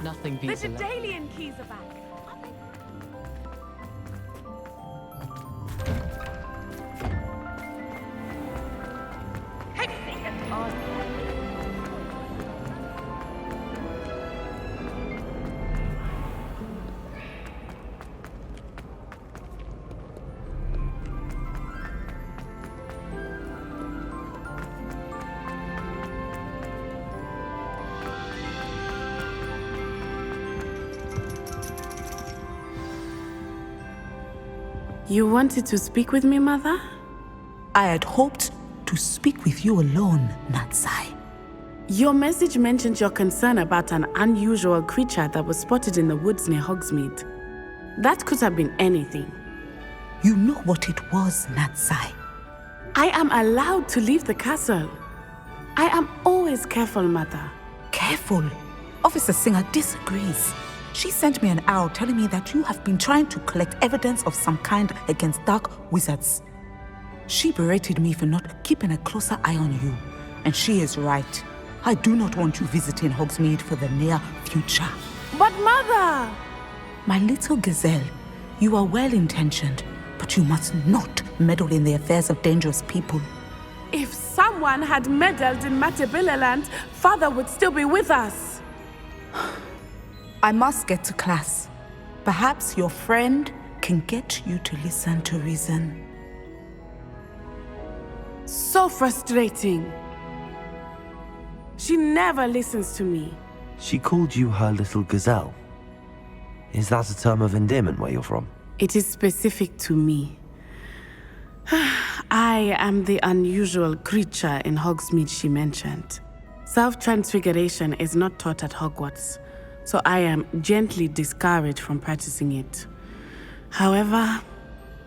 Nothing beats The a Daedalian keys are back. You wanted to speak with me, Mother? I had hoped to speak with you alone, Natsai. Your message mentioned your concern about an unusual creature that was spotted in the woods near Hogsmeade. That could have been anything. You know what it was, Natsai. I am allowed to leave the castle. I am always careful, Mother. Careful. Officer Singer disagrees. She sent me an owl telling me that you have been trying to collect evidence of some kind against dark wizards. She berated me for not keeping a closer eye on you. And she is right. I do not want you visiting Hogsmeade for the near future. But Mother! My little gazelle, you are well-intentioned, but you must not meddle in the affairs of dangerous people. If someone had meddled in Matabeleland, Father would still be with us. I must get to class. Perhaps your friend can get you to listen to reason. So frustrating. She never listens to me. She called you her little gazelle. Is that a term of endearment where you're from? It is specific to me. I am the unusual creature in Hogsmeade she mentioned. Self-transfiguration is not taught at Hogwarts, so I am gently discouraged from practicing it. However,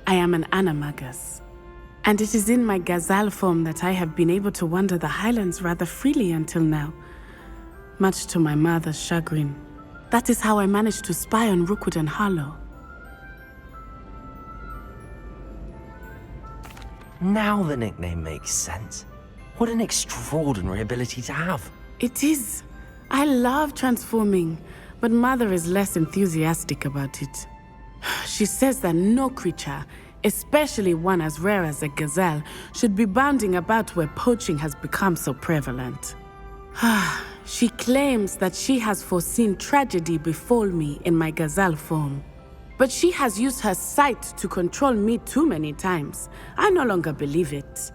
I am an animagus, and it is in my gazelle form that I have been able to wander the highlands rather freely until now, much to my mother's chagrin. That is how I managed to spy on Rookwood and Harlow. Now the nickname makes sense. What an extraordinary ability to have. It is. I love transforming, but Mother is less enthusiastic about it. She says that no creature, especially one as rare as a gazelle, should be bounding about where poaching has become so prevalent. She claims that she has foreseen tragedy befall me in my gazelle form. But she has used her sight to control me too many times. I no longer believe it.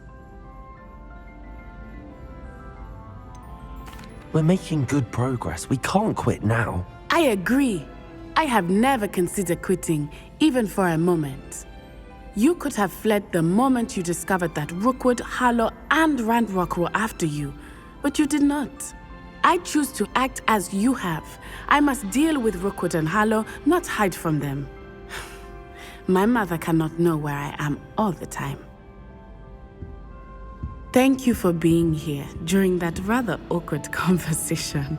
We're making good progress. We can't quit now. I agree. I have never considered quitting, even for a moment. You could have fled the moment you discovered that Rookwood, Harlow, and Randrock were after you, but you did not. I choose to act as you have. I must deal with Rookwood and Harlow, not hide from them. My mother cannot know where I am all the time. Thank you for being here during that rather awkward conversation.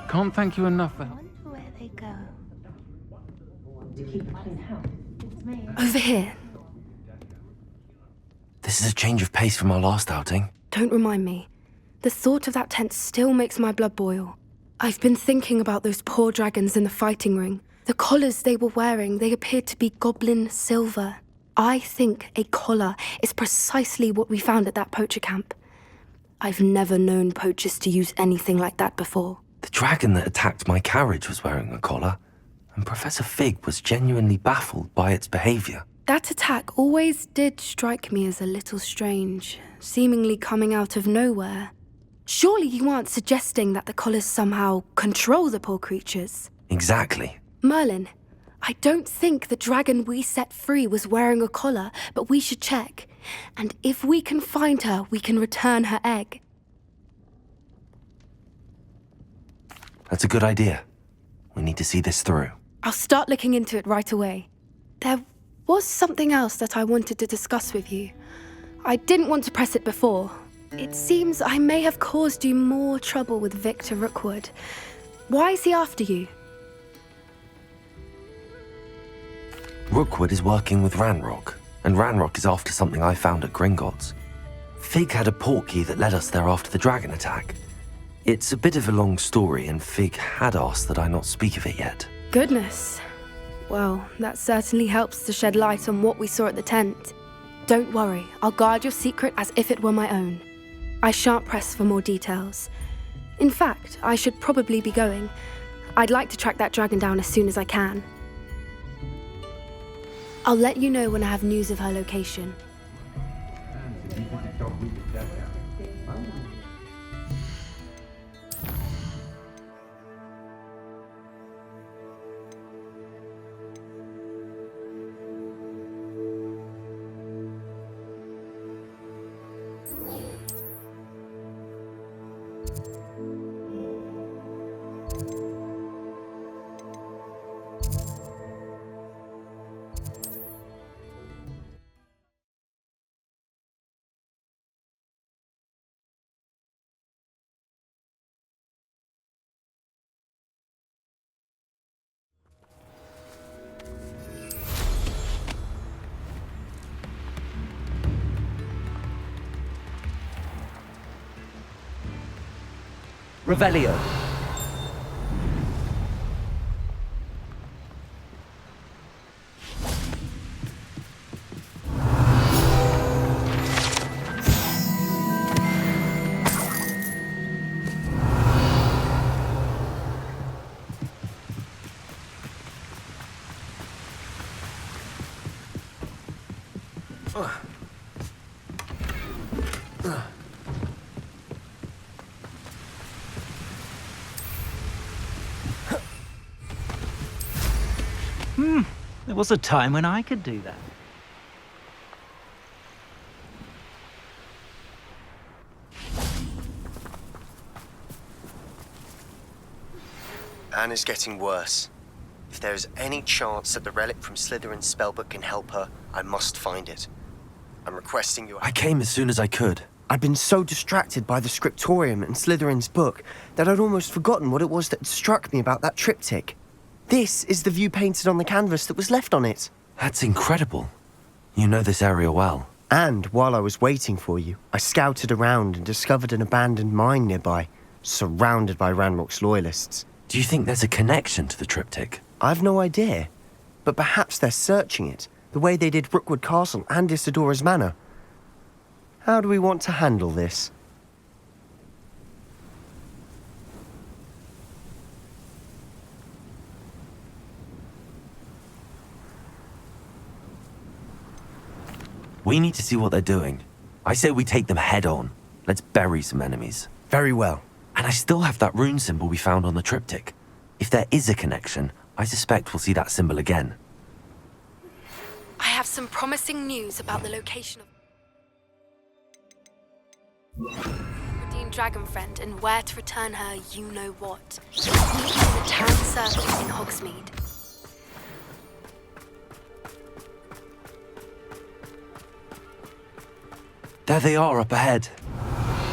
Can't thank you enough for... Where they go. Over here. This is a change of pace from our last outing. Don't remind me. The thought of that tent still makes my blood boil. I've been thinking about those poor dragons in the fighting ring. The collars they were wearing, they appeared to be goblin silver. I think a collar is precisely what we found at that poacher camp. I've never known poachers to use anything like that before. The dragon that attacked my carriage was wearing a collar, and Professor Fig was genuinely baffled by its behavior. That attack always did strike me as a little strange, seemingly coming out of nowhere. Surely you aren't suggesting that the collars somehow control the poor creatures? Exactly. Merlin, I don't think the dragon we set free was wearing a collar, but we should check. And if we can find her, we can return her egg. That's a good idea. We need to see this through. I'll start looking into it right away. There was something else that I wanted to discuss with you. I didn't want to press it before. It seems I may have caused you more trouble with Victor Rookwood. Why is he after you? Rookwood is working with Ranrock, and Ranrock is after something I found at Gringotts. Fig had a portkey that led us there after the dragon attack. It's a bit of a long story, and Fig had asked that I not speak of it yet. Goodness. Well, that certainly helps to shed light on what we saw at the tent. Don't worry, I'll guard your secret as if it were my own. I shan't press for more details. In fact, I should probably be going. I'd like to track that dragon down as soon as I can. I'll let you know when I have news of her location. Revelio. There was a time when I could do that. Anne is getting worse. If there is any chance that the relic from Slytherin's spellbook can help her, I must find it. I'm requesting you... I came as soon as I could. I'd been so distracted by the scriptorium and Slytherin's book that I'd almost forgotten what it was that struck me about that triptych. This is the view painted on the canvas that was left on it. That's incredible. You know this area well. And while I was waiting for you, I scouted around and discovered an abandoned mine nearby, surrounded by Ranrock's loyalists. Do you think there's a connection to the triptych? I've no idea, but perhaps they're searching it, the way they did Rookwood Castle and Isidora's Manor. How do we want to handle this? We need to see what they're doing. I say we take them head on. Let's bury some enemies. Very well. And I still have that rune symbol we found on the triptych. If there is a connection, I suspect we'll see that symbol again. I have some promising news about the location of Redeemed Dragon Friend and where to return her you-know-what. Meet in the town circle in Hogsmeade. There they are up ahead.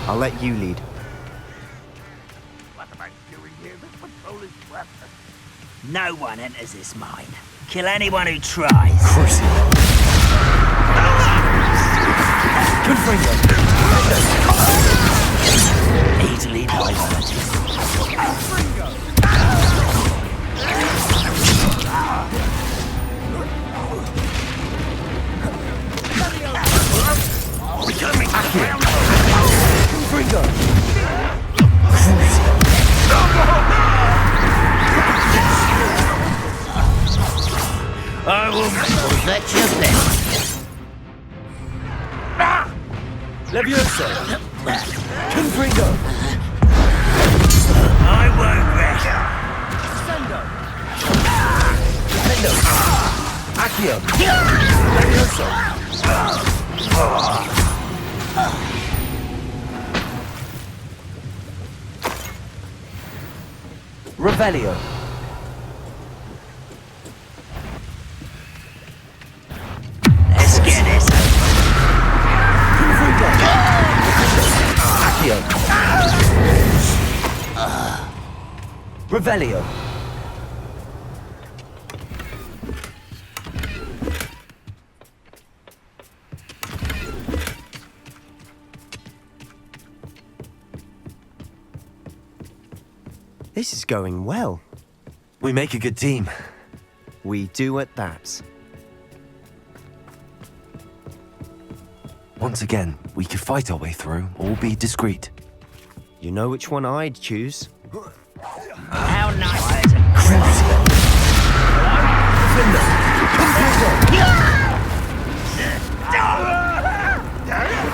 I'll let you lead. What am I doing here? This patrol is worthless. No one enters this mine. Kill anyone who tries. Easily diverted. Becoming accurate. I will let you live. Leviosa. Confringo. I won't rest. Sendo! Nintendo! Accio! Levioso! Revelio. Let's get this over. Accio. Revelio. This is going well. We make a good team. We do at that. Once again, we could fight our way through or be discreet. You know which one I'd choose. How nice to cruise.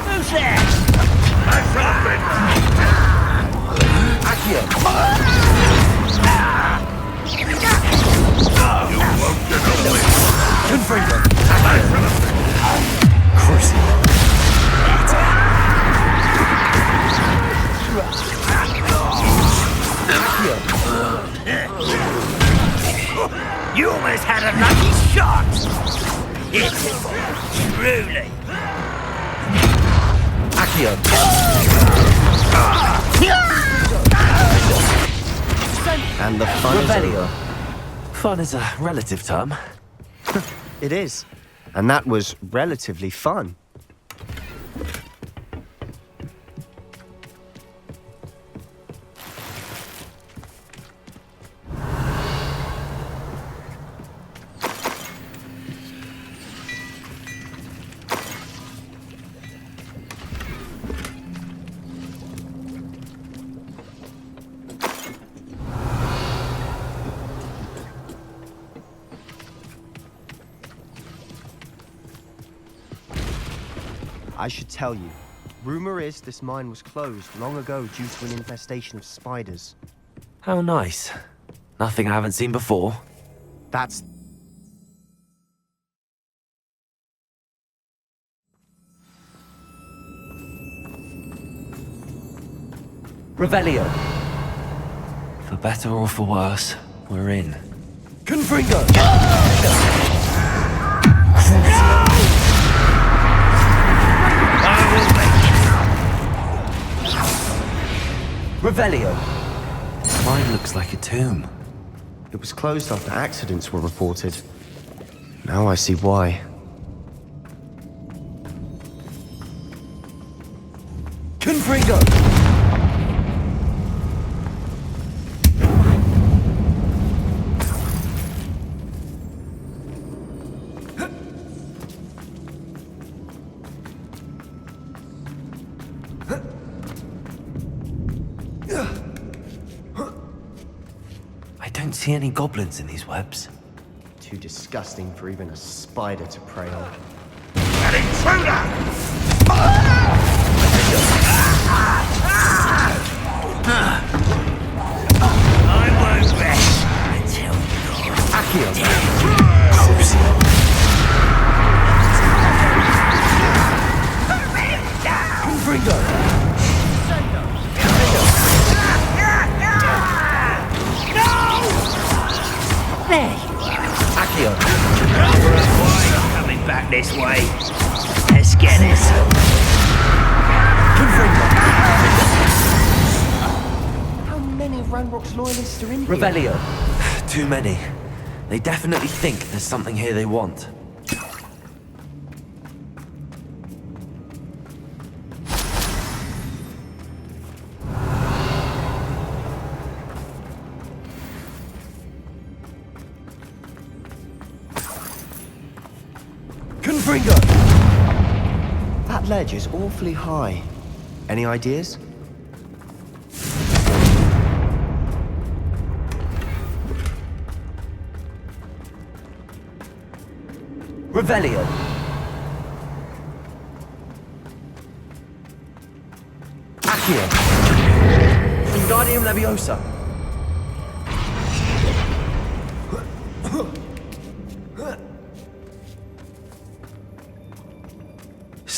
Who's there? Accio! Confringo! Crucible! You almost had a lucky shot. It's truly. Accio! And the fun is Revelio. over. Fun is a relative term. It is. And that was relatively fun. I should tell you, rumor is this mine was closed long ago due to an infestation of spiders. How nice. Nothing I haven't seen before. That's... Revelio. For better or for worse, we're in. Confringo. Revelio. Mine looks like a tomb. It was closed after accidents were reported. Now I see why. Confringo. I don't see any goblins in these webs. Too disgusting for even a spider to prey on. An intruder! I won't rest until you're Accio. Confringo. There you are. Accio. Why not coming back this way? Let's get this. How many of Ranrock's loyalists are in here? Revelio. Too many. They definitely think there's something here they want. Confringo. That ledge is awfully high. Any ideas? Revelio. Accio. Wingardium Leviosa.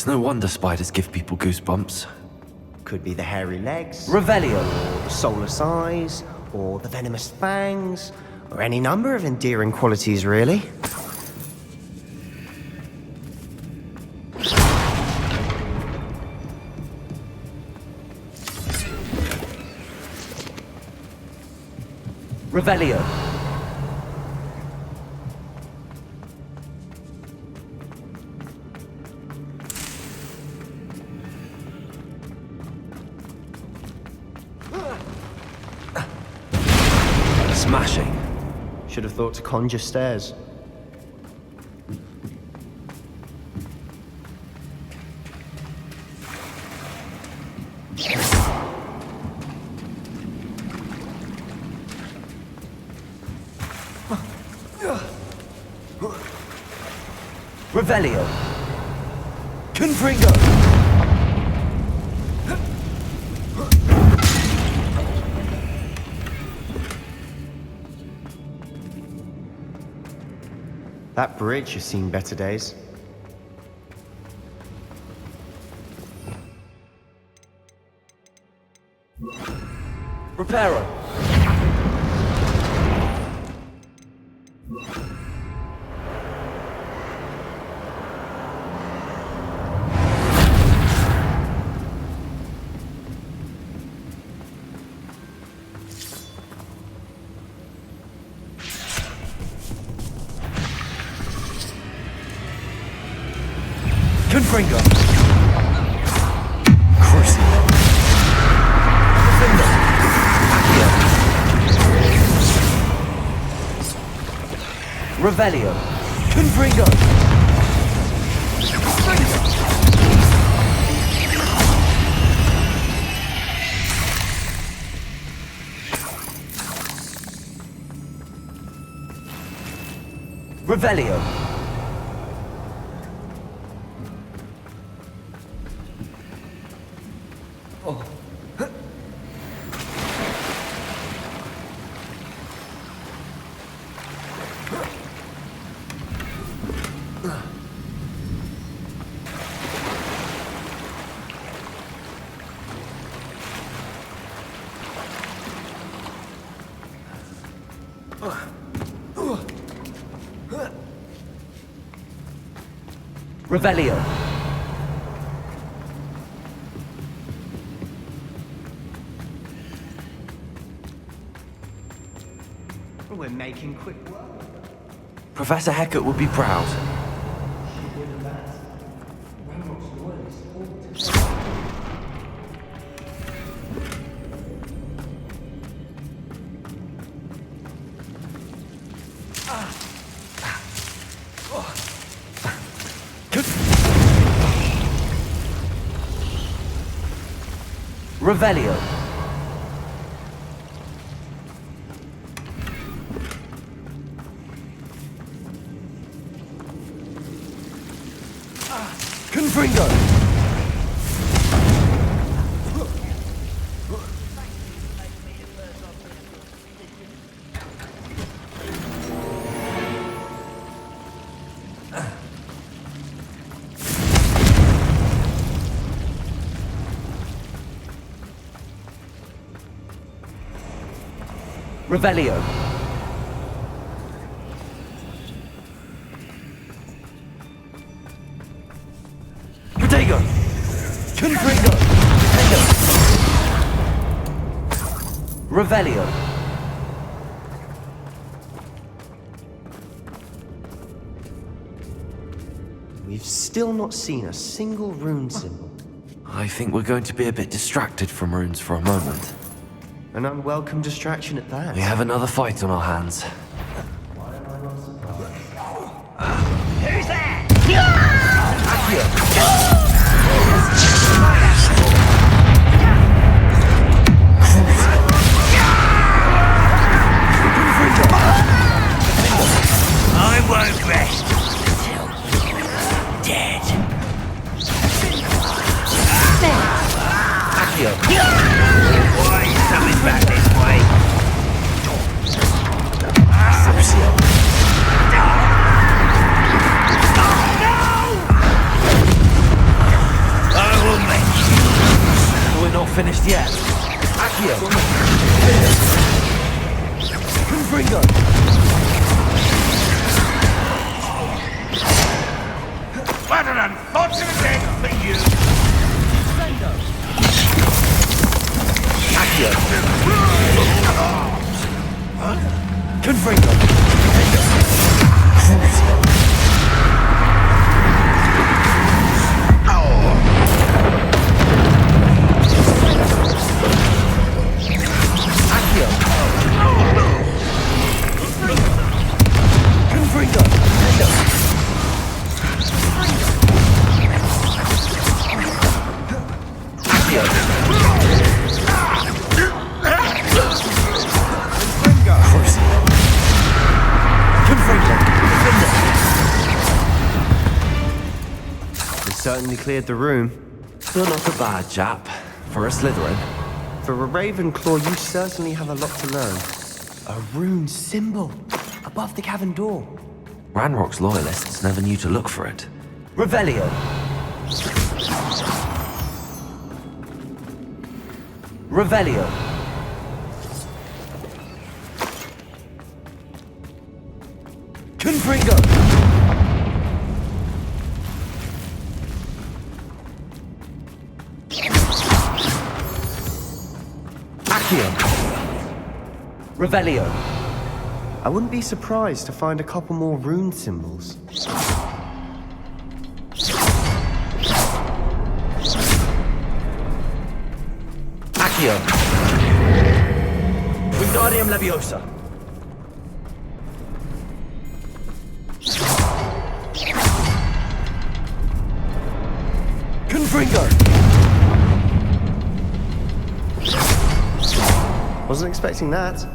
It's no wonder spiders give people goosebumps. Could be the hairy legs, Revelio. the soulless eyes, or the venomous fangs, or any number of endearing qualities, really. Revelio. Smashing. Should have thought to conjure stairs. Revelio. Confringo. That bridge has seen better days. Reparo. Confringo. Crucible. Defender. Accio. Revelio. Confringo. Revelio. Revelio. We're making quick work. Professor Hecat would be proud. Revelio. Confringo. Revelio. Protego. Confringo. Protego. Revelio. We've still not seen a single rune symbol. I think we're going to be a bit distracted from runes for a moment. An unwelcome distraction at that. We have another fight on our hands. Who's there? I won't rest until you're dead. Accio. Why are you coming back this way? Crucio. Confringo! What an unfortunate end for you! Fendo! Accio! Confringo! Accio! Confringo! Fendo! Accio! Confringo! Fendo! We certainly cleared the room. You're not a bad chap. For a Slytherin. For a Ravenclaw, you certainly have a lot to learn. A rune symbol above the cavern door. Ranrock's loyalists never knew to look for it. Revelio! Revelio! Confringo! Accio! Revelio! I wouldn't be surprised to find a couple more rune symbols. Accio! Wingardium Leviosa! Confringo! Wasn't expecting that.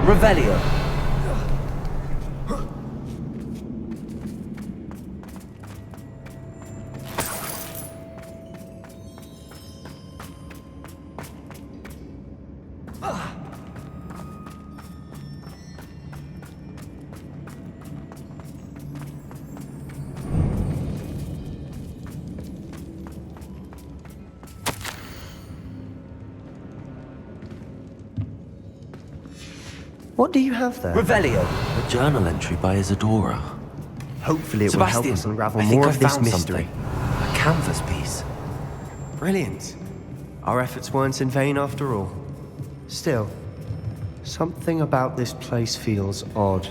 Revelio! What do you have there? Revelio! A journal entry by Isadora. Hopefully it will help Sebastian, us unravel I think more I of this found mystery. something. A canvas piece. Brilliant. Our efforts weren't in vain after all. Still, something about this place feels odd.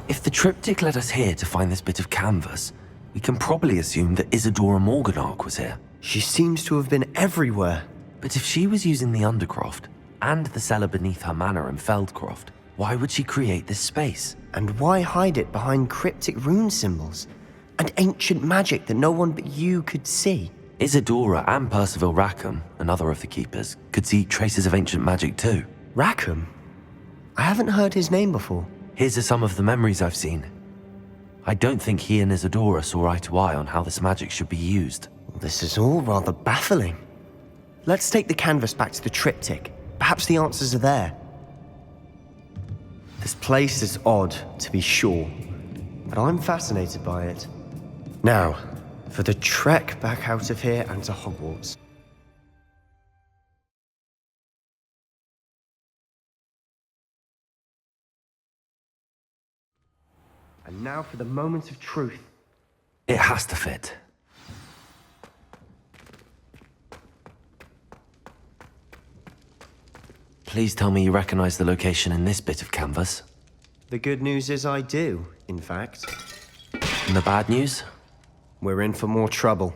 If the triptych led us here to find this bit of canvas, we can probably assume that Isadora Morganach was here. She seems to have been everywhere. But if she was using the Undercroft and the cellar beneath her manor in Feldcroft, why would she create this space? And why hide it behind cryptic rune symbols? And ancient magic that no one but you could see? Isadora and Percival Rackham, another of the keepers, could see traces of ancient magic too. Rackham? I haven't heard his name before. Here's some of the memories I've seen. I don't think he and Isadora saw eye to eye on how this magic should be used. This is all rather baffling. Let's take the canvas back to the triptych. Perhaps the answers are there. This place is odd, to be sure, but I'm fascinated by it. Now, for the trek back out of here and to Hogwarts. And now for the moment of truth. It has to fit. Please tell me you recognize the location in this bit of canvas. The good news is I do, in fact. And the bad news? We're in for more trouble.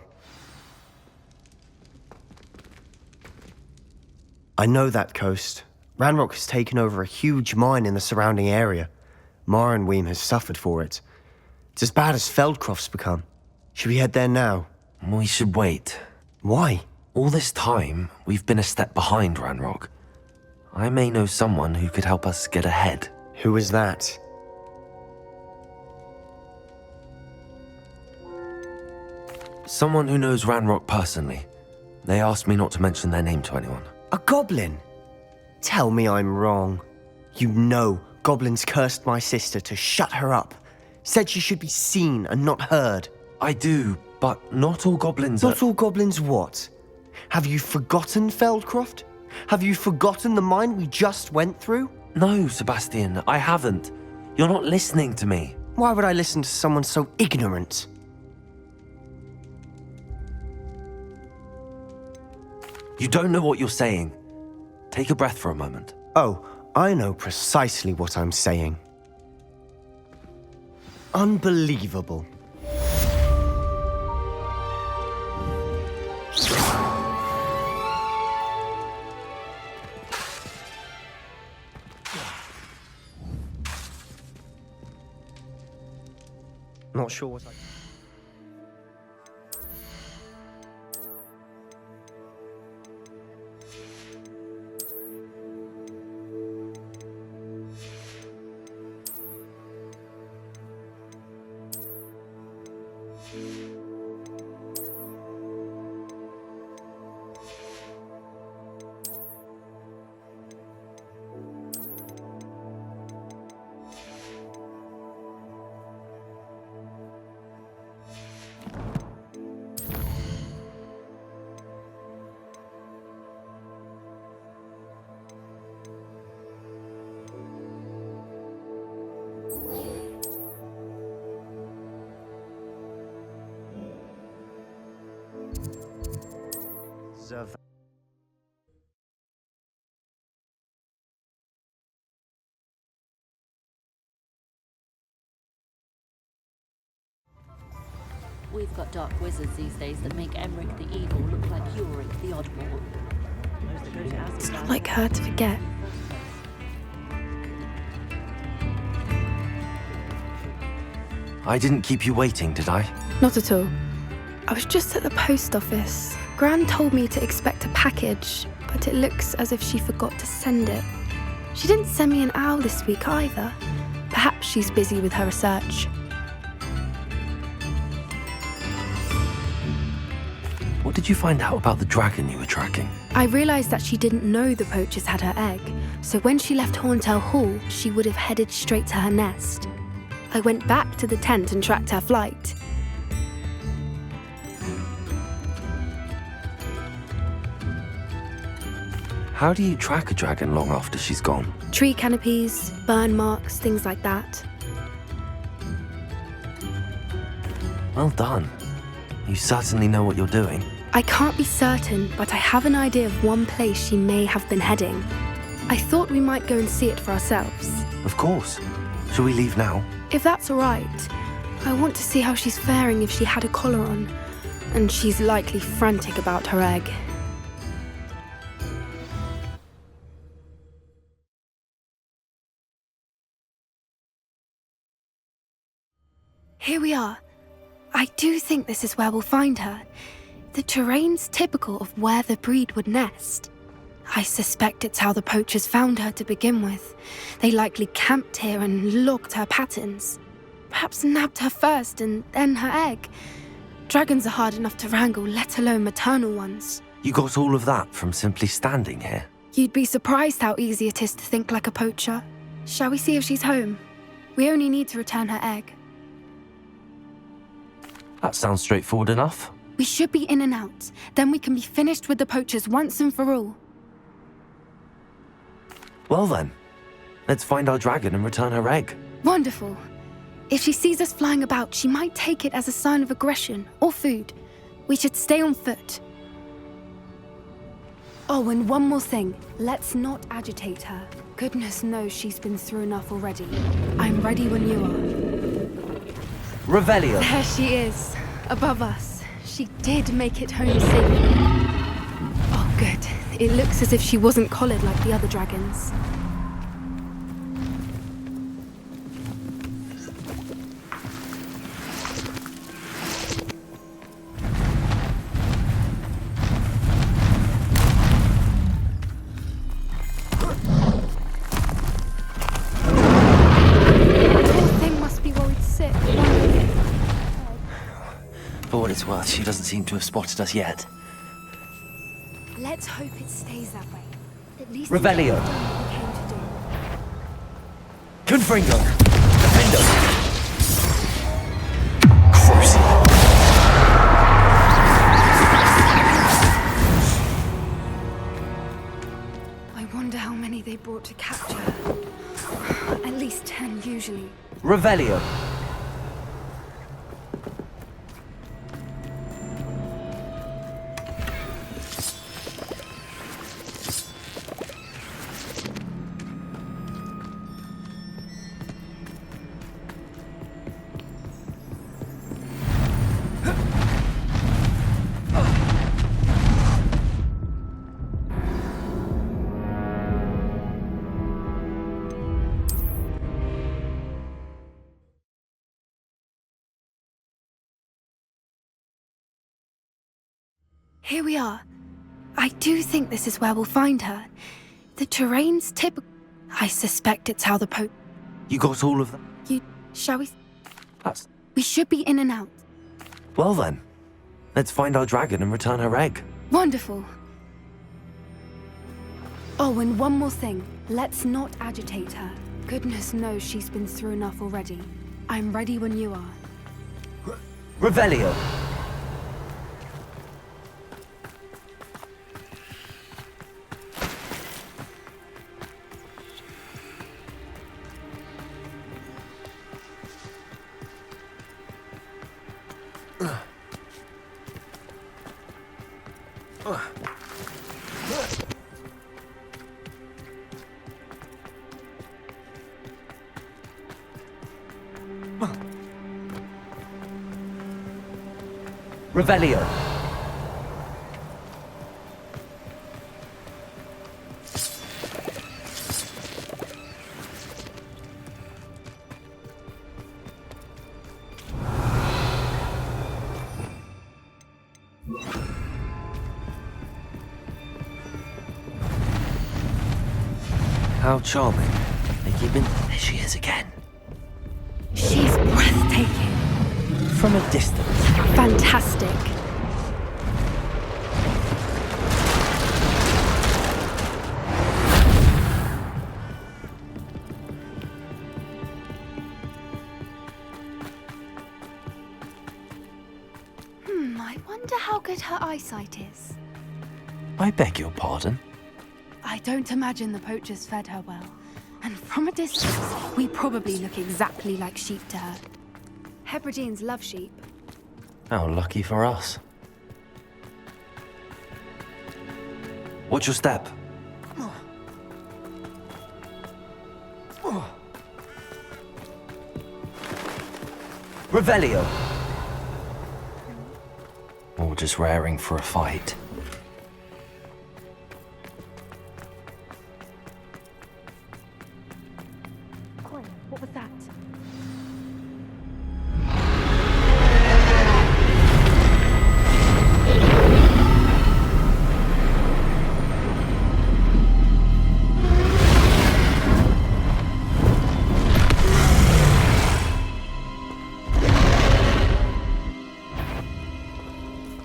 I know that coast. Ranrock has taken over a huge mine in the surrounding area. Marrenweem has suffered for it. It's as bad as Feldcroft's become. Should we head there now? We should wait. Why? All this time, we've been a step behind Ranrock. I may know someone who could help us get ahead. Who is that? Someone who knows Ranrock personally. They asked me not to mention their name to anyone. A goblin? Tell me I'm wrong. You know goblins cursed my sister to shut her up. Said she should be seen and not heard. I do, but not all goblins are... Not all goblins what? Have you forgotten Feldcroft? Have you forgotten the mine we just went through? No, Sebastian, I haven't. You're not listening to me. Why would I listen to someone so ignorant? You don't know what you're saying. Take a breath for a moment. Oh, I know precisely what I'm saying. Unbelievable. Not sure what I... We've got dark wizards these days that make Emmerich the evil look like Yorick the oddball. It's not like her to forget. I didn't keep you waiting, did I? Not at all. I was just at the post office. Gran told me to expect a package, but it looks as if she forgot to send it. She didn't send me an owl this week either. Perhaps she's busy with her research. What did you find out about the dragon you were tracking? I realised that she didn't know the poachers had her egg, so when she left Horntail Hall, she would have headed straight to her nest. I went back to the tent and tracked her flight. How do you track a dragon long after she's gone? Tree canopies, burn marks, things like that. Well done. You certainly know what you're doing. I can't be certain, but I have an idea of one place she may have been heading. I thought we might go and see it for ourselves. Of course. Shall we leave now? If that's all right. I want to see how she's faring if she had a collar on. And she's likely frantic about her egg. Here we are. I do think this is where we'll find her. The terrain's typical of where the breed would nest. I suspect it's how the poachers found her to begin with. They likely camped here and logged her patterns. Perhaps nabbed her first and then her egg. Dragons are hard enough to wrangle, let alone maternal ones. You got all of that from simply standing here? You'd be surprised how easy it is to think like a poacher. Shall we see if she's home? We only need to return her egg. That sounds straightforward enough. We should be in and out. Then we can be finished with the poachers once and for all. Well then, let's find our dragon and return her egg. Wonderful. If she sees us flying about, she might take it as a sign of aggression or food. We should stay on foot. Oh, and one more thing. Let's not agitate her. Goodness knows she's been through enough already. I'm ready when you are. Revelio. There she is, above us. She did make it home safely. Oh, good. It looks as if she wasn't collared like the other dragons. For what it's worth, she doesn't seem to have spotted us yet. Let's hope it stays that way. At least Revelio. we've done what we came to do. Confringo. Defendo. wonder how many they brought to capture. At least 10 usually. Revelio. Here we are. I do think this is where we'll find her. The terrain's typical. I suspect it's how the Pope... You got all of them? Shall we... That's... We should be in and out. Well then, let's find our dragon and return her egg. Wonderful. Oh, and one more thing. Let's not agitate her. Goodness knows she's been through enough already. I'm ready when you are. Revelio. Revelio. How charming. They keep in... There she is again. She's breathtaking. From a distance. Fantastic. I wonder how good her eyesight is. I beg your pardon? I don't imagine the poachers fed her well. And from a distance, we probably look exactly like sheep to her. Hebrideans love sheep. How lucky for us. Watch your step. Revelio. Or just raring for a fight. What was that?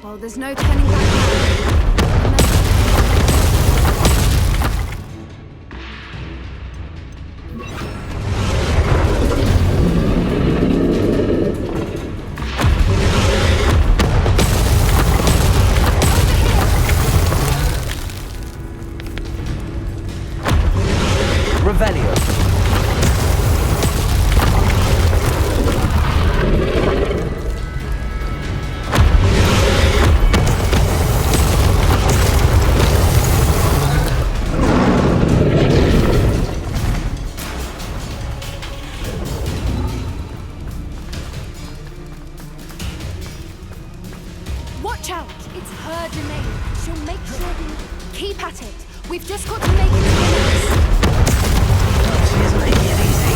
Well, there's no turning back now. Revelio. Watch out! It's her domain. She'll make sure we keep at it. We've just got to make it to the next. She isn't making it easy.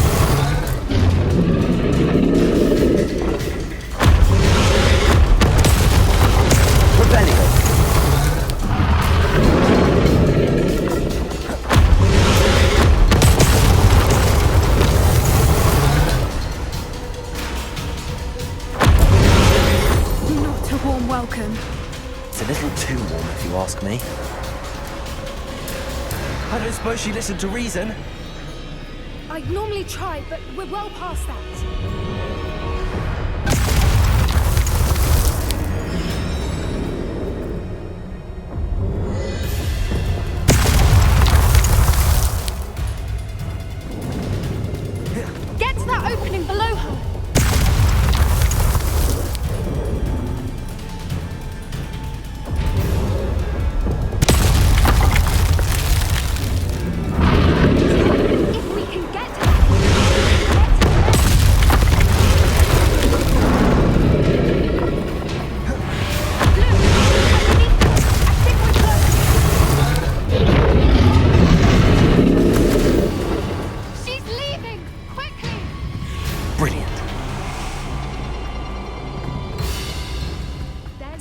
Revelio. Not a warm welcome. It's a little too warm, if you ask me. I don't suppose she listened to reason. I'd normally try, but we're well past that.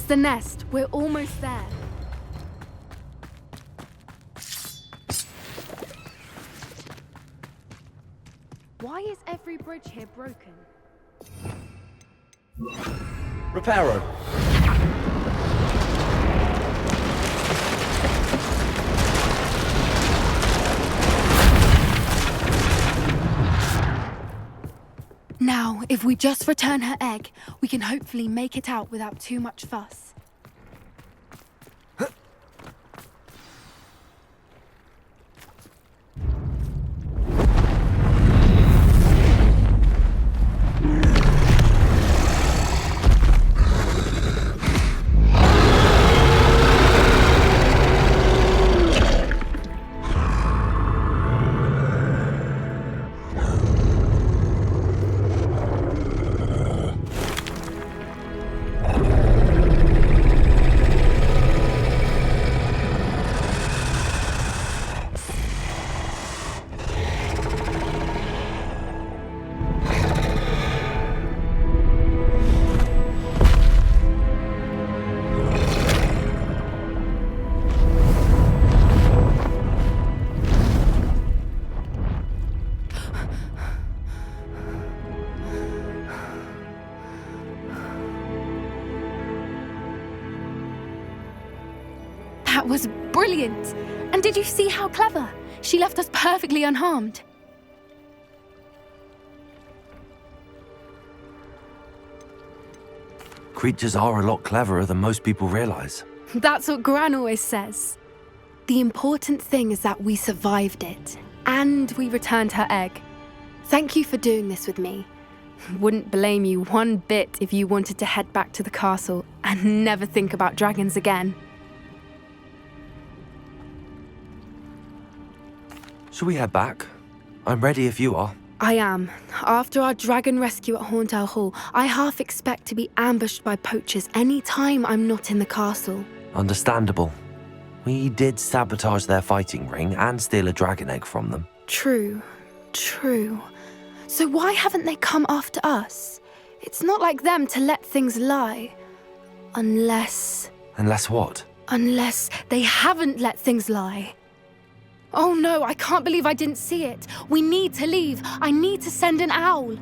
the nest. We're almost there. Why is every bridge here broken? Reparo. Now, if we just return her egg, we can hopefully make it out without too much fuss. That was brilliant! And did you see how clever? She left us perfectly unharmed. Creatures are a lot cleverer than most people realize. That's what Gran always says. The important thing is that we survived it, and we returned her egg. Thank you for doing this with me. Wouldn't blame you one bit if you wanted to head back to the castle and never think about dragons again. Shall we head back? I'm ready if you are. I am. After our dragon rescue at Hauntow Hall, I half expect to be ambushed by poachers any time I'm not in the castle. Understandable. We did sabotage their fighting ring and steal a dragon egg from them. True. So why haven't they come after us? It's not like them to let things lie. Unless what? Unless they haven't let things lie. Oh no, I can't believe I didn't see it. We need to leave. I need to send an owl.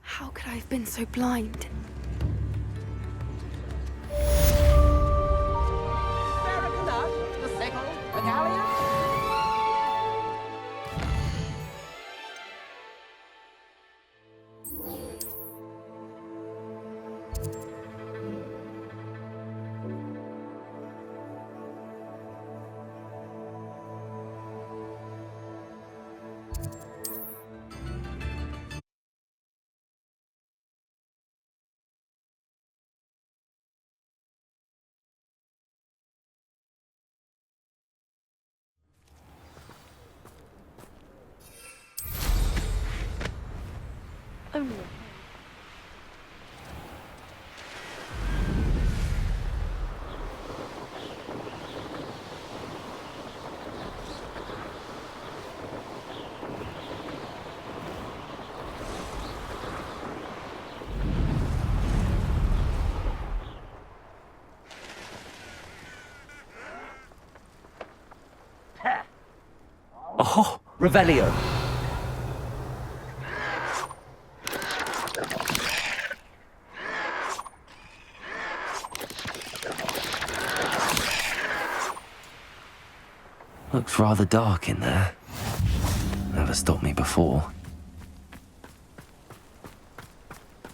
How could I have been so blind? Oh, Revelio. Looks rather dark in there. Never stopped me before.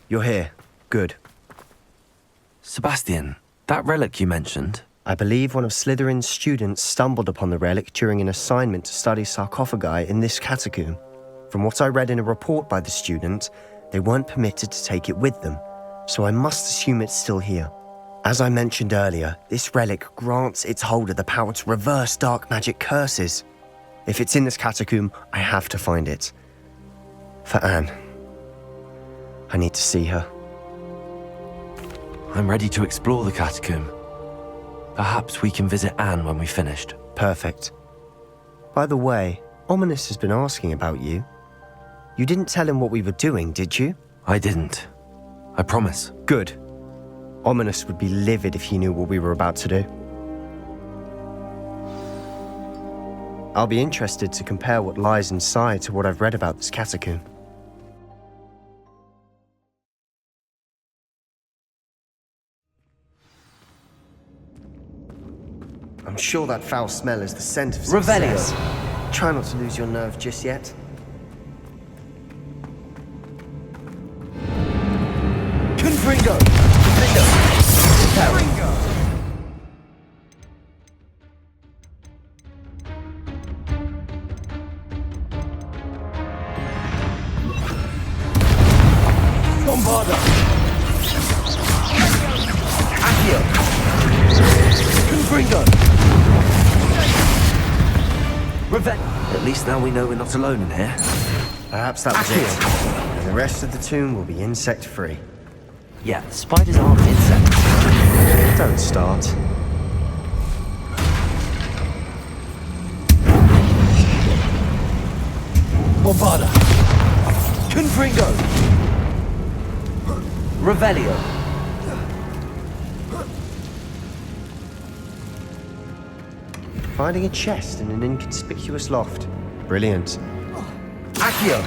You're here. Good. Sebastian, that relic you mentioned, I believe one of Slytherin's students stumbled upon the relic during an assignment to study sarcophagi in this catacomb. From what I read in a report by the student, they weren't permitted to take it with them, so I must assume it's still here. As I mentioned earlier, this relic grants its holder the power to reverse dark magic curses. If it's in this catacomb, I have to find it. For Anne. I need to see her. I'm ready to explore the catacomb. Perhaps we can visit Anne when we've finished. Perfect. By the way, Ominous has been asking about you. You didn't tell him what we were doing, did you? I didn't. I promise. Good. Ominous would be livid if he knew what we were about to do. I'll be interested to compare what lies inside to what I've read about this catacomb. I'm sure that foul smell is the scent of success. Revelio. Try not to lose your nerve just yet. Confringo. Defender. Reparo. Bombarda. Accio. Confringo. At least now we know we're not alone in here. Perhaps that was it. And the rest of the tomb will be insect-free. Yeah, spiders aren't insects. Don't start. Bombarda. Confringo. Revelio. Finding a chest in an inconspicuous loft. Brilliant. Accio.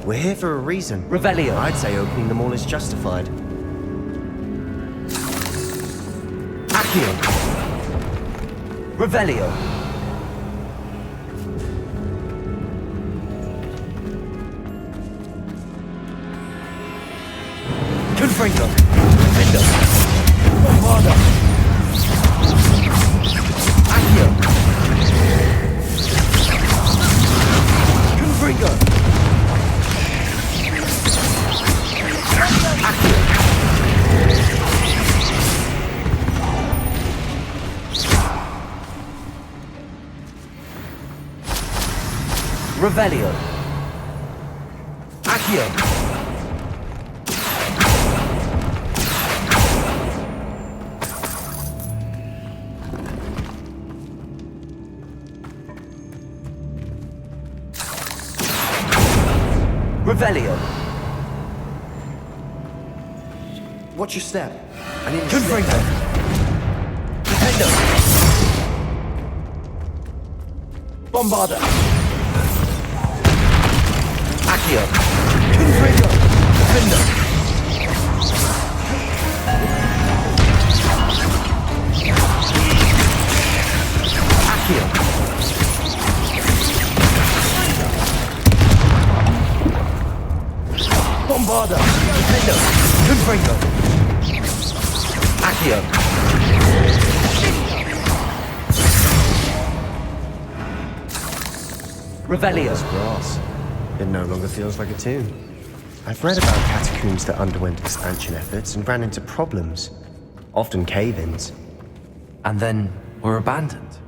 We're here for a reason. Revelio. I'd say opening them all is justified. Accio. Revelio. Confringo. Defender. Bombarda. Accio. Confringo. Accio. Revelio. Accio. Revelio. Watch your step. I need to Confringo. Defender. Bombarda. Accio. Confringo. Defender. Accio. Bombarda. Defender. Confringo. Accio. Revelio. grass. It no longer feels like a tomb. I've read about catacombs that underwent expansion efforts and ran into problems. Often cave-ins. And then were abandoned.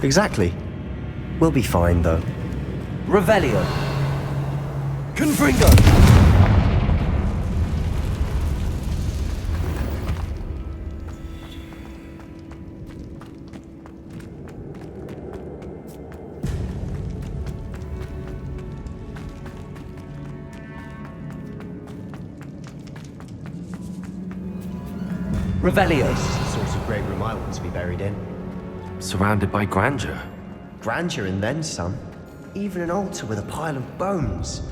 Exactly. We'll be fine, though. Revelio. Confringo. Revelio. This is the sort of great room I want to be buried in. Surrounded by grandeur. Grandeur and then some. Even an altar with a pile of bones.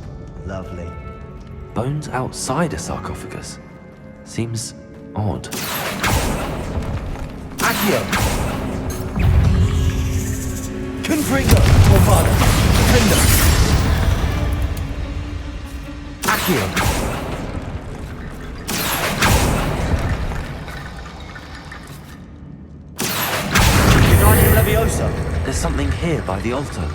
Lovely. Bones outside a sarcophagus. Seems odd. Accio. Confringo. Bombarda. Defender. Accio. Leviosa. There's something here by the altar.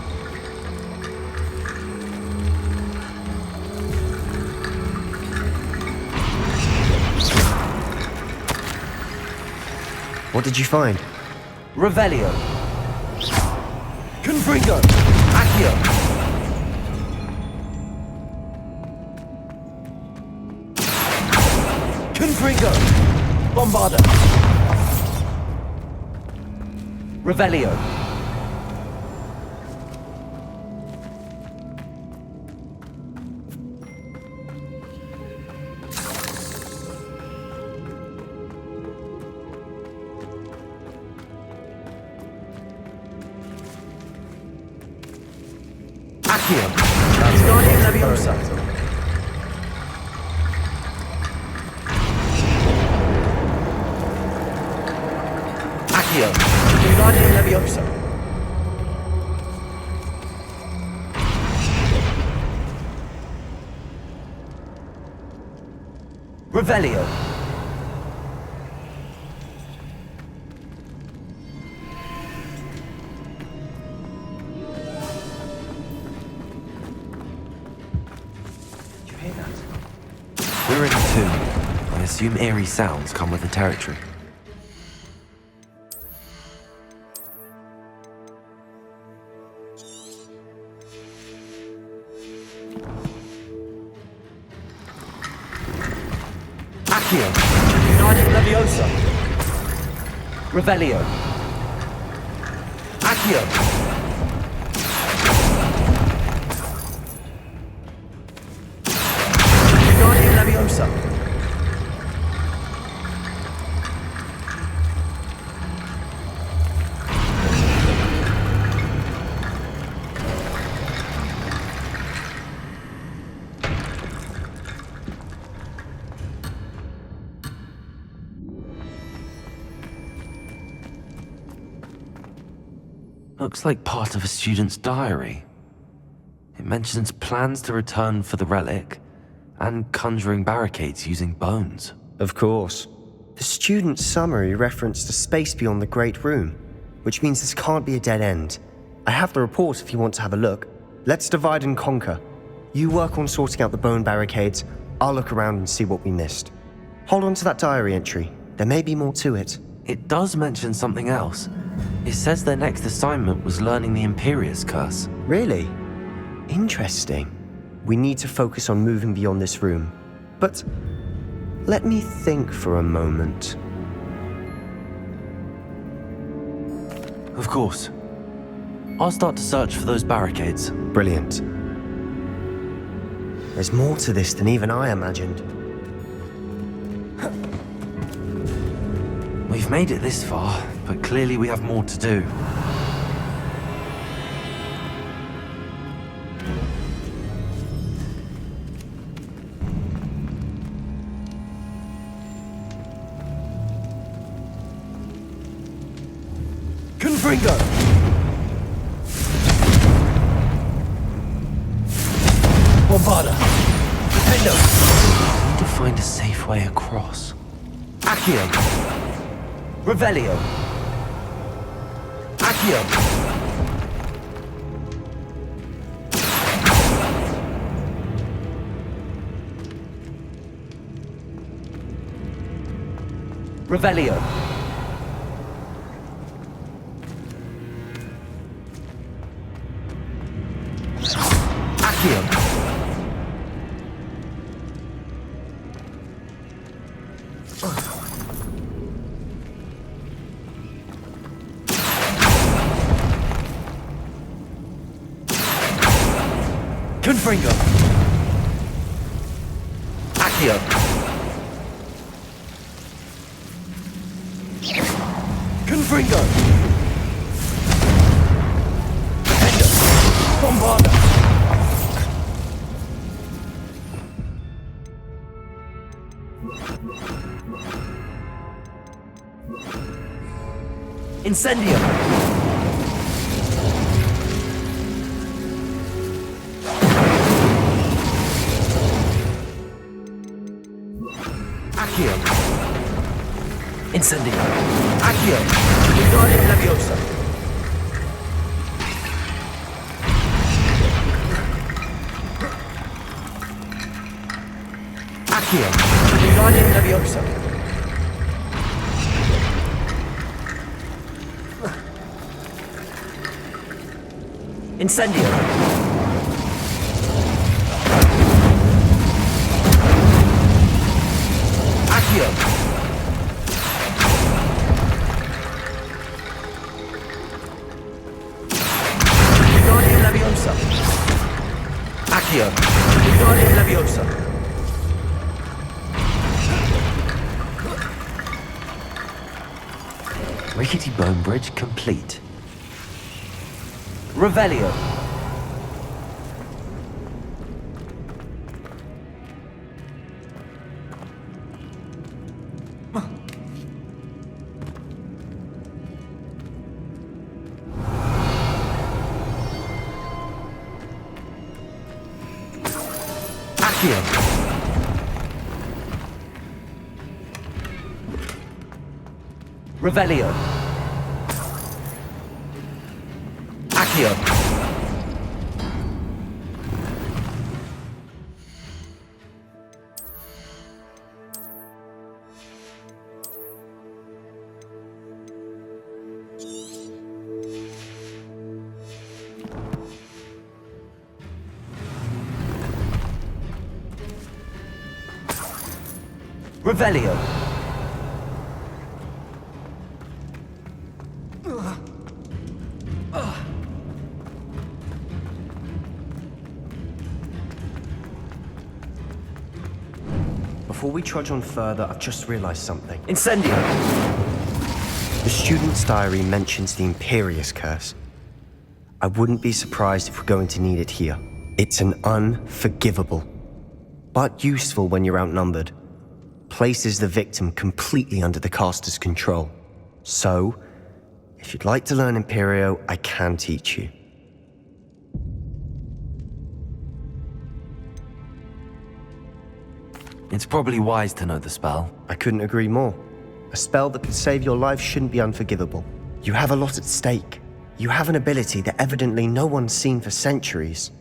What did you find? Revelio. Confringo! Accio! Confringo! Bombarda! Revelio! Accio! Guardian Leviosa! Accio! Guardian Leviosa! Revelio! You hear that? We're in a tomb. I assume eerie sounds come with the territory. Accio! United Leviosa! Revelio! Accio! United Leviosa! Looks like part of a student's diary. It mentions plans to return for the relic and conjuring barricades using bones. Of course. The student's summary referenced a space beyond the Great Room, which means this can't be a dead end. I have the report if you want to have a look. Let's divide and conquer. You work on sorting out the bone barricades, I'll look around and see what we missed. Hold on to that diary entry. There may be more to it. It does mention something else. It says their next assignment was learning the Imperius Curse. Really? Interesting. We need to focus on moving beyond this room. But let me think for a moment. Of course. I'll start to search for those barricades. Brilliant. There's more to this than even I imagined. We've made it this far, but clearly we have more to do. Confringo! Bombarda! Defendo! I need to find a safe way across. Accio! Revelio! Accio! Revelio! Accio! Confringo! Accio! Confringo! Defender! Bombarda! Incendio! Accio! Incendio! Accio! Wingardium Leviosa! Accio! Wingardium Leviosa! Incendio. Accio. Wingardium Leviosa. Accio. Wingardium Leviosa. Rickety bone bridge complete. Revelio. Accio. Revelio. Accio. Revelio. Before we trudge on further, I've just realized something. Incendio. The student's diary mentions the Imperious Curse. I wouldn't be surprised if we're going to need it here. It's an unforgivable, but useful when you're outnumbered. Places the victim completely under the caster's control. So, if you'd like to learn Imperio, I can teach you. It's probably wise to know the spell. I couldn't agree more. A spell that could save your life shouldn't be unforgivable. You have a lot at stake. You have an ability that evidently no one's seen for centuries.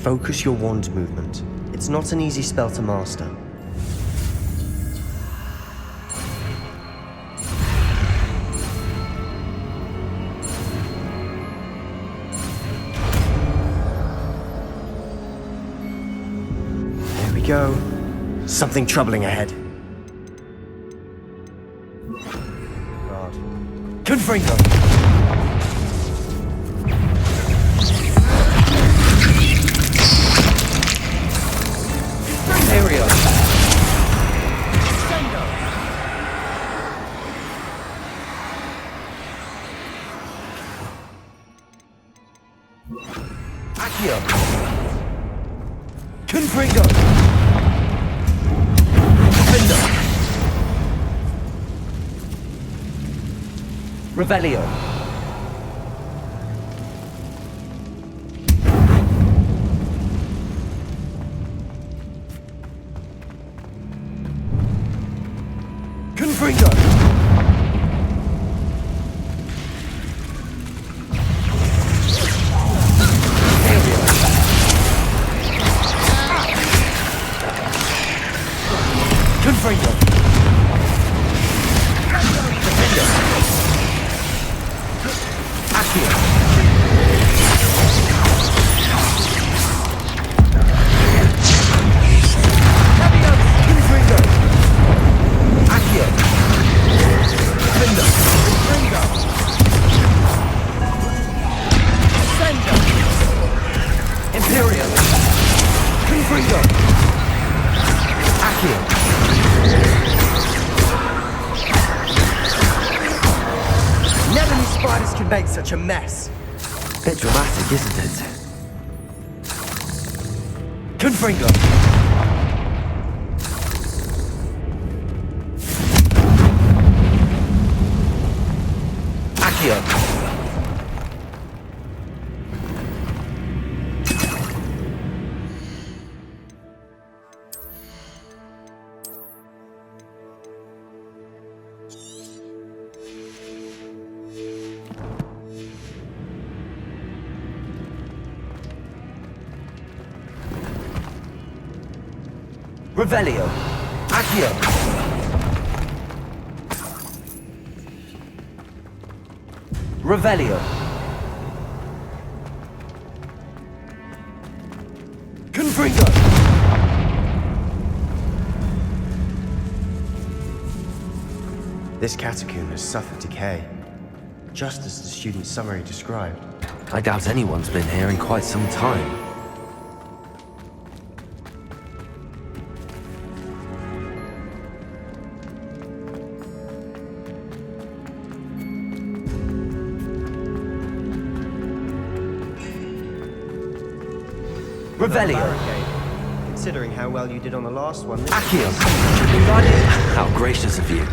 Focus your wand's movement. It's not an easy spell to master. There we go. Something troubling ahead. God. Confringo. Imperio. Sendo. Accio. Confringo. Defendo. Revelio. Confringo. Confringo. Defendo. Accio. Confringo. Accio. Defendo. Confringo. Sendo. Imperio. Confringo. Accio. Never knew spiders could make such a mess. Bit dramatic, isn't it? Confringo. Accio. Revelio. Accio. Revelio. Confringo. This catacomb has suffered decay, just as the student's summary described. I doubt anyone's been here in quite some time. Revelio. Considering how well you did on the last one. Accio. How gracious of you.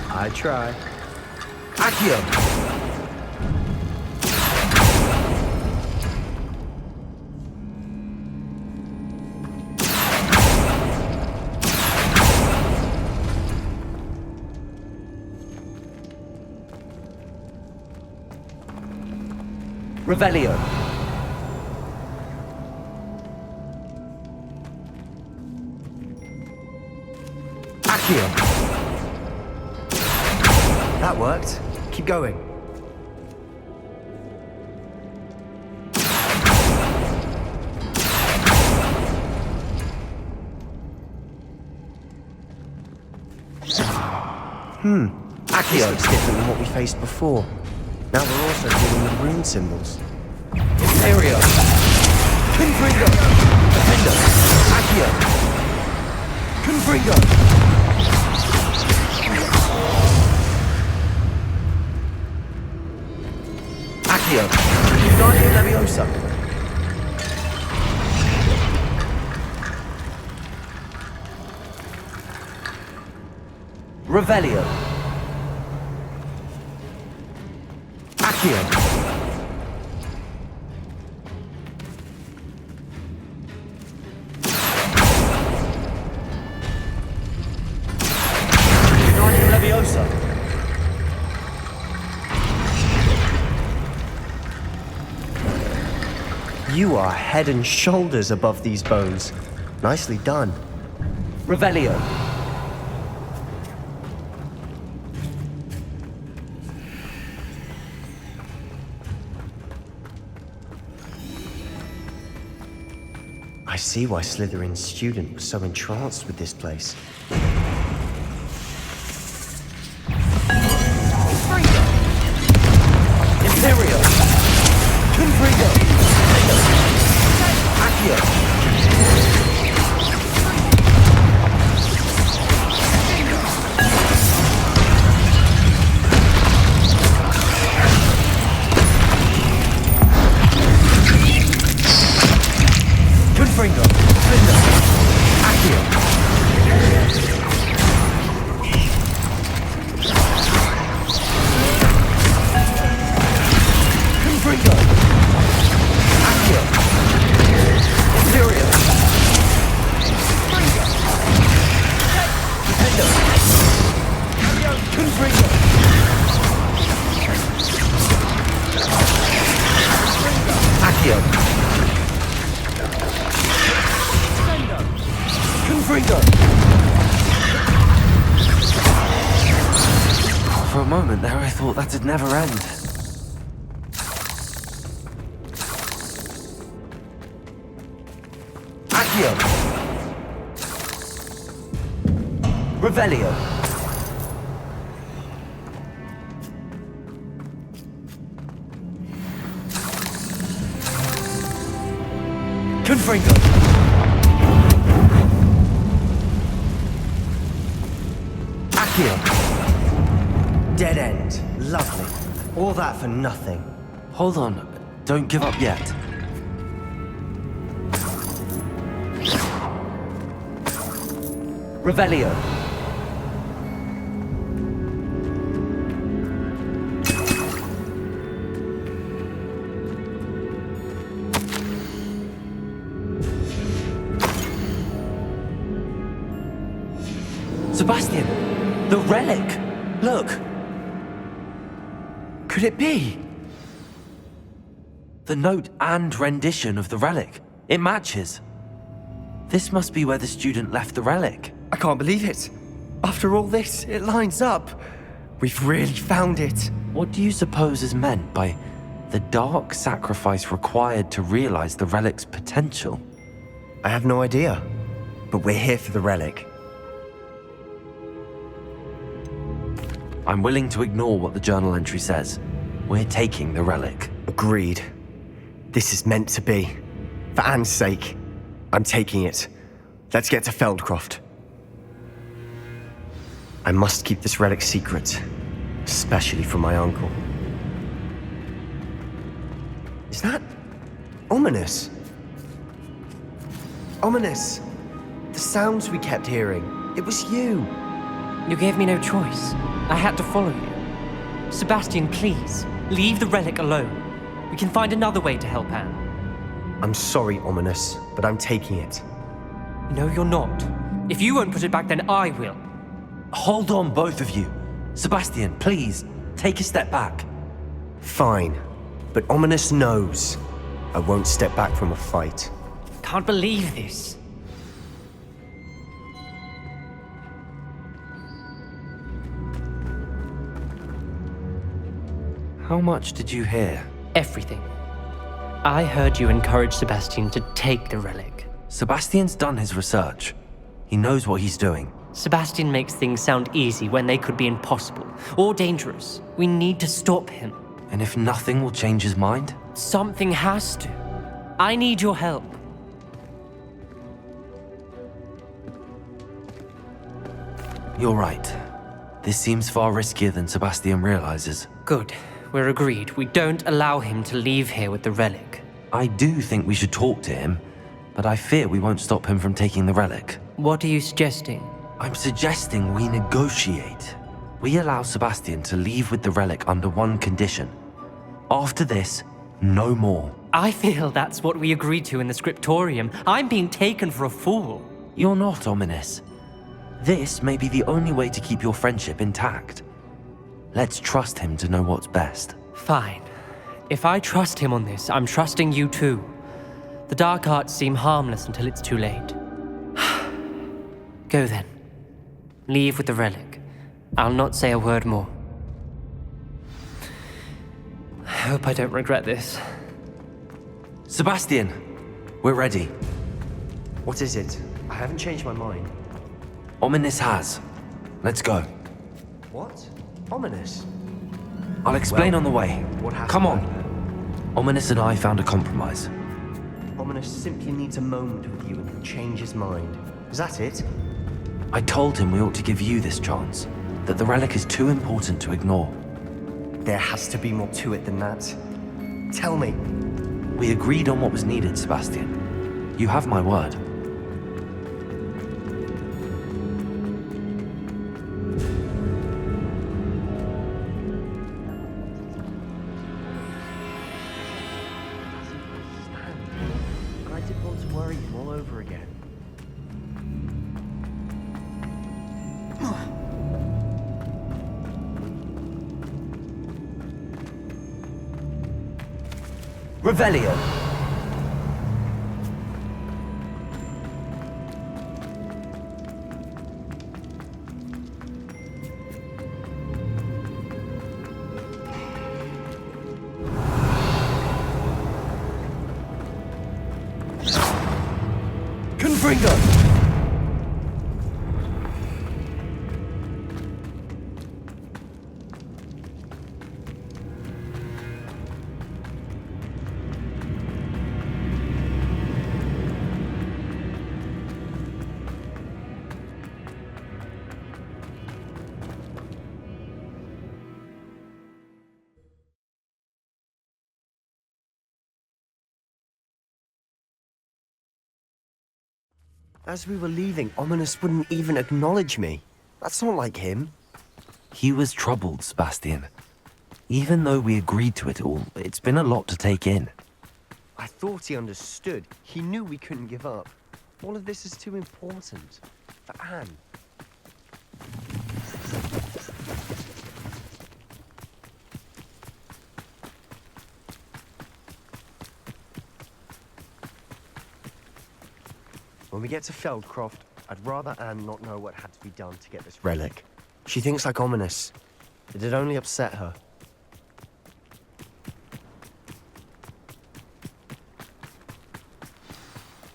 I try. Accio. Revelio. Accio. That worked. Keep going. Accio. This looks different than what we faced before. Now we're also dealing with rune symbols. Imperio. Confringo. Defendo. Accio. Confringo. Accio. Guardian Leviosa. Revelio. Accio. Guardian Leviosa. You are head and shoulders above these bones. Nicely done. Revelio. I see why Slytherin's student was so entranced with this place. Imperio. Confringo. Accio. Confringo. Defendo. Accio. Confringo. Accio. Imperio. Defendo. Confringo. Accio. Confringo. For a moment there I thought that'd never end. Accio. Revelio. Confringo. Accio. Dead end. Lovely. All that for nothing. Hold on. Don't give up yet. Revelio. Sebastian! The relic! Look! Could it be? The note and rendition of the relic. It matches. This must be where the student left the relic. I can't believe it. After all this, it lines up. We've really found it. What do you suppose is meant by the dark sacrifice required to realize the relic's potential? I have no idea, but we're here for the relic. I'm willing to ignore what the journal entry says. We're taking the relic. Agreed. This is meant to be. For Anne's sake, I'm taking it. Let's get to Feldcroft. I must keep this relic secret, especially from my uncle. Is that ominous? Ominous! The sounds we kept hearing. It was you. You gave me no choice. I had to follow you. Sebastian, please, leave the relic alone. We can find another way to help Anne. I'm sorry, Ominous, but I'm taking it. No, you're not. If you won't put it back, then I will. Hold on, both of you. Sebastian, please, take a step back. Fine, but Ominous knows I won't step back from a fight. Can't believe this. How much did you hear? Everything. I heard you encourage Sebastian to take the relic. Sebastian's done his research. He knows what he's doing. Sebastian makes things sound easy when they could be impossible or dangerous. We need to stop him. And if nothing will change his mind? Something has to. I need your help. You're right. This seems far riskier than Sebastian realizes. Good. We're agreed. We don't allow him to leave here with the relic. I do think we should talk to him, but I fear we won't stop him from taking the relic. What are you suggesting? I'm suggesting we negotiate. We allow Sebastian to leave with the relic under one condition. After this, no more. I feel that's what we agreed to in the scriptorium. I'm being taken for a fool. You're not, Ominous. This may be the only way to keep your friendship intact. Let's trust him to know what's best. Fine. If I trust him on this, I'm trusting you too. The dark arts seem harmless until it's too late. Go then. Leave with the relic. I'll not say a word more. I hope I don't regret this. Sebastian, we're ready. What is it? I haven't changed my mind. Ominous has. Let's go. What? Ominous? I'll explain on the way. What happened? Come on. Ominous and I found a compromise. Ominous simply needs a moment with you and can change his mind. Is that it? I told him we ought to give you this chance, that the relic is too important to ignore. There has to be more to it than that. Tell me. We agreed on what was needed, Sebastian. You have my word. I didn't want to worry him all over again. Revelio. Confringo. As we were leaving, Ominous wouldn't even acknowledge me. That's not like him. He was troubled, Sebastian. Even though we agreed to it all, it's been a lot to take in. I thought he understood. He knew we couldn't give up. All of this is too important. For Anne. When we get to Feldcroft, I'd rather Anne not know what had to be done to get this relic. She thinks like Ominous. It'd only upset her.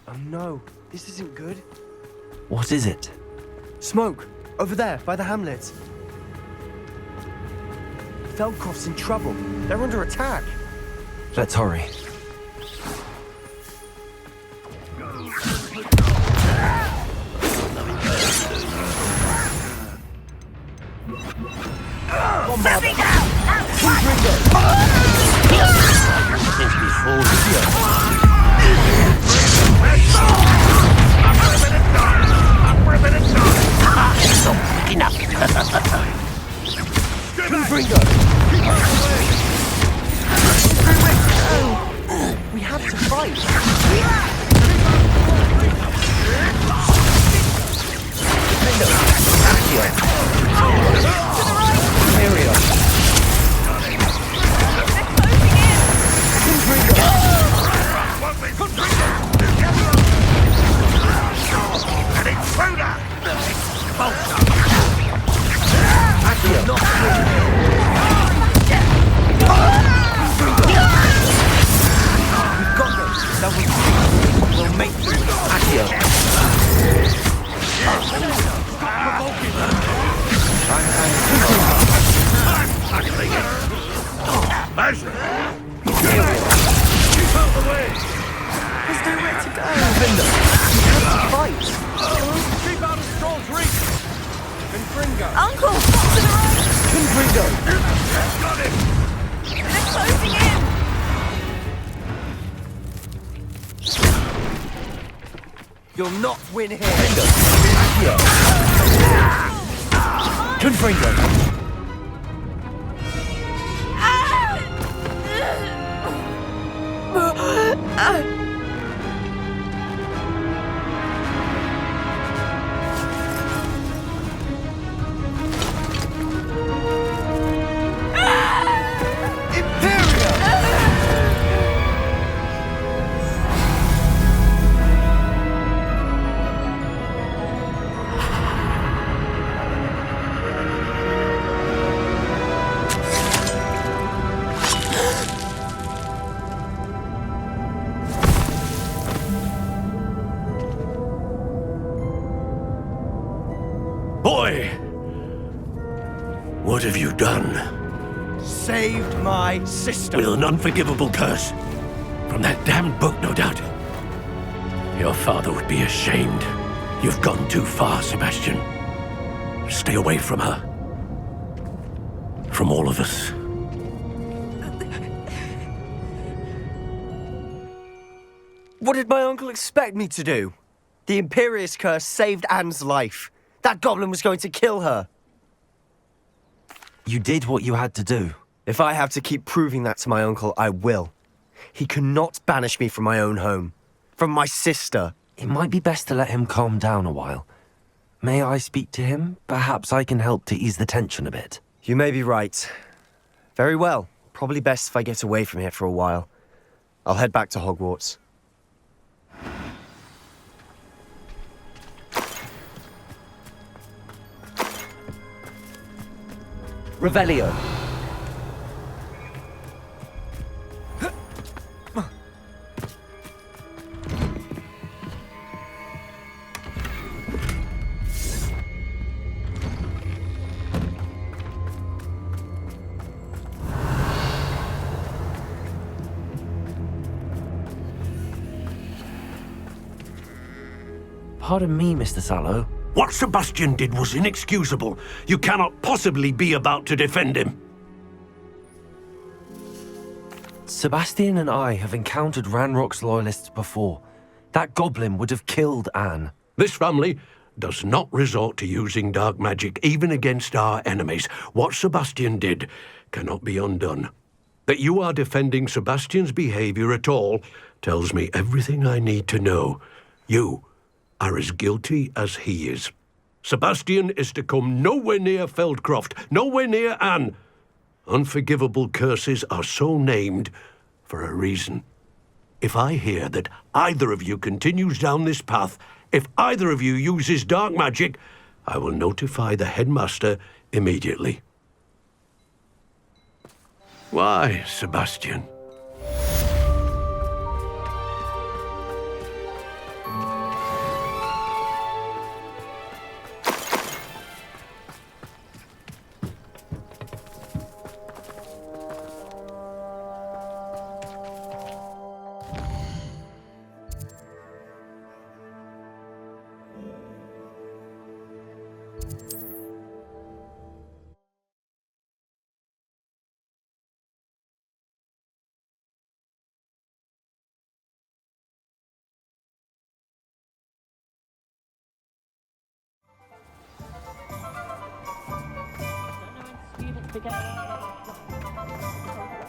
Oh no, this isn't good. What is it? Smoke! Over there, by the hamlet. Feldcroft's in trouble. They're under attack. Let's hurry. We have to fight. You'll not win here. Confringo. Boy! What have you done? Saved my sister. With an unforgivable curse. From that damned book, no doubt. Your father would be ashamed. You've gone too far, Sebastian. Stay away from her. From all of us. What did my uncle expect me to do? The Imperious curse saved Anne's life. That goblin was going to kill her. You did what you had to do. If I have to keep proving that to my uncle, I will. He cannot banish me from my own home. From my sister. It might be best to let him calm down a while. May I speak to him? Perhaps I can help to ease the tension a bit. You may be right. Very well. Probably best if I get away from here for a while. I'll head back to Hogwarts. Revelio. Pardon me, Mr. Sallow. What Sebastian did was inexcusable. You cannot possibly be about to defend him. Sebastian and I have encountered Ranrock's loyalists before. That goblin would have killed Anne. This family does not resort to using dark magic even against our enemies. What Sebastian did cannot be undone. That you are defending Sebastian's behavior at all tells me everything I need to know. You are as guilty as he is. Sebastian is to come nowhere near Feldcroft, nowhere near Anne. Unforgivable curses are so named for a reason. If I hear that either of you continues down this path, if either of you uses dark magic, I will notify the headmaster immediately. Why, Sebastian?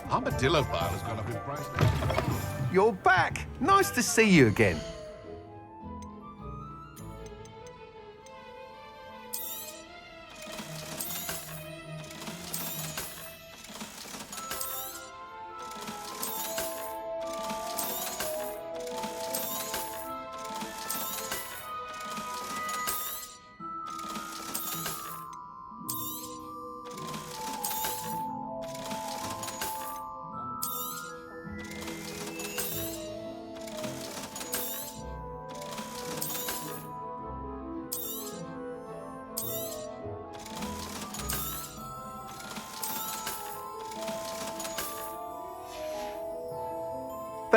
Armadillo pile has gone up in price now. You're back! Nice to see you again.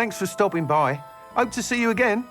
Thanks for stopping by. Hope to see you again.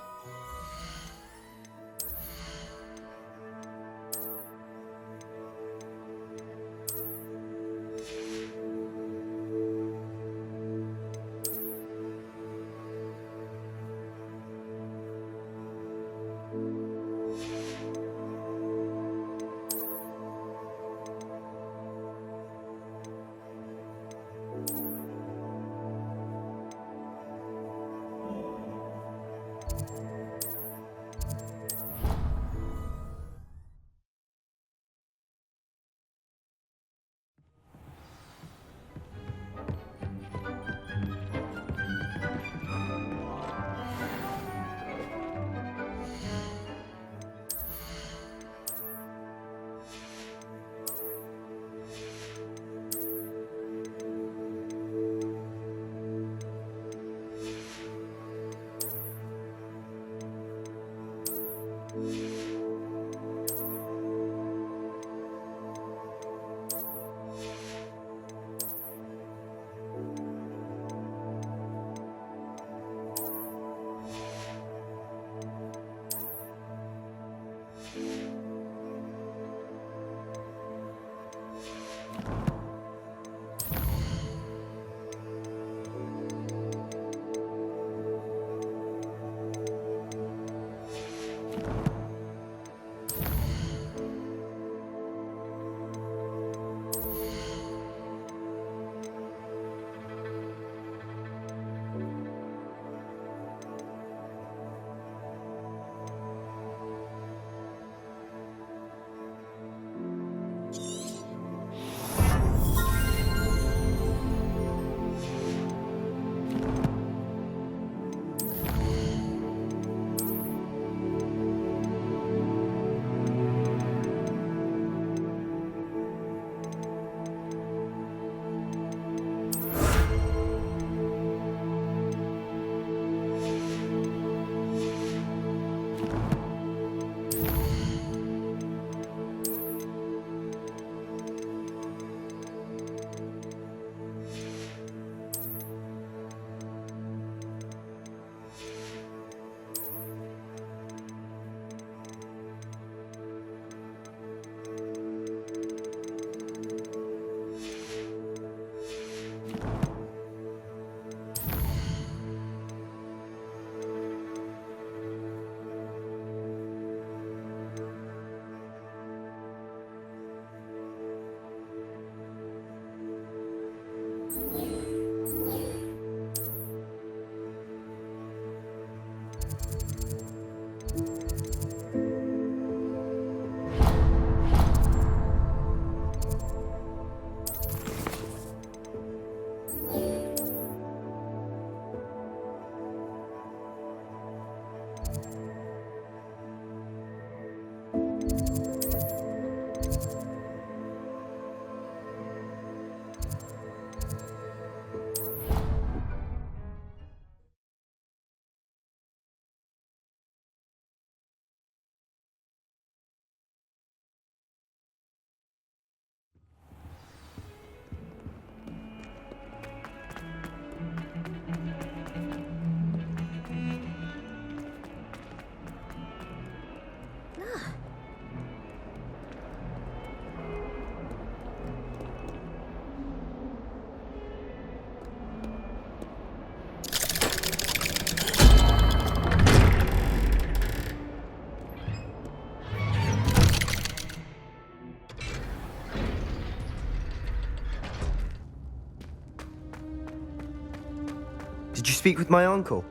speak with my uncle?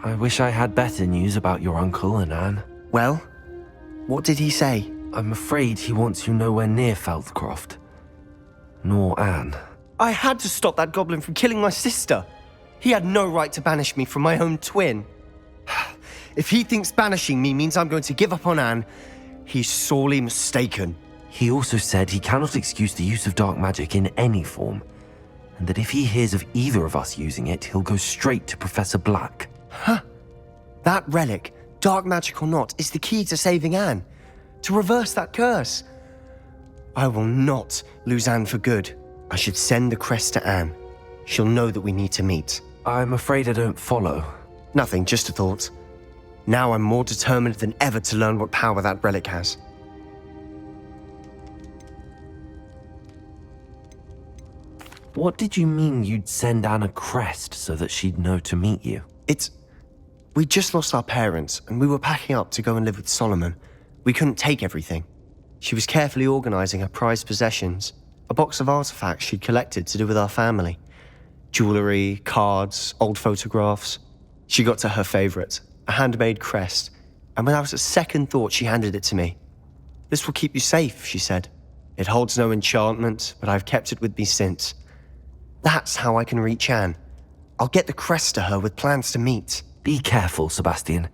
I wish I had better news about your uncle and Anne. Well, what did he say? I'm afraid he wants you nowhere near Feldcroft. Nor Anne. I had to stop that goblin from killing my sister. He had no right to banish me from my own twin. If he thinks banishing me means I'm going to give up on Anne, he's sorely mistaken. He also said he cannot excuse the use of dark magic in any form, and that if he hears of either of us using it, he'll go straight to Professor Black. Huh. That relic, dark magic or not, is the key to saving Anne. To reverse that curse. I will not lose Anne for good. I should send the crest to Anne. She'll know that we need to meet. I'm afraid I don't follow. Nothing, just a thought. Now I'm more determined than ever to learn what power that relic has. What did you mean you'd send Anne a crest so that she'd know to meet you? We just lost our parents, and we were packing up to go and live with Solomon. We couldn't take everything. She was carefully organizing her prized possessions, a box of artifacts she'd collected to do with our family. Jewelry, cards, old photographs. She got to her favorite, a handmade crest, and without a second thought she handed it to me. This will keep you safe, she said. It holds no enchantment, but I've kept it with me since. That's how I can reach Anne. I'll get the crest to her with plans to meet. Be careful, Sebastian.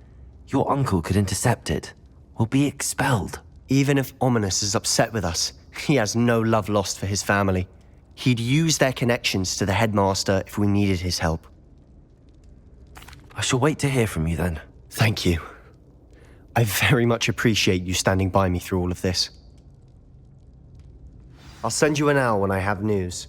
Your uncle could intercept it. We'll be expelled. Even if Ominous is upset with us, he has no love lost for his family. He'd use their connections to the headmaster if we needed his help. I shall wait to hear from you then. Thank you. I very much appreciate you standing by me through all of this. I'll send you an owl when I have news.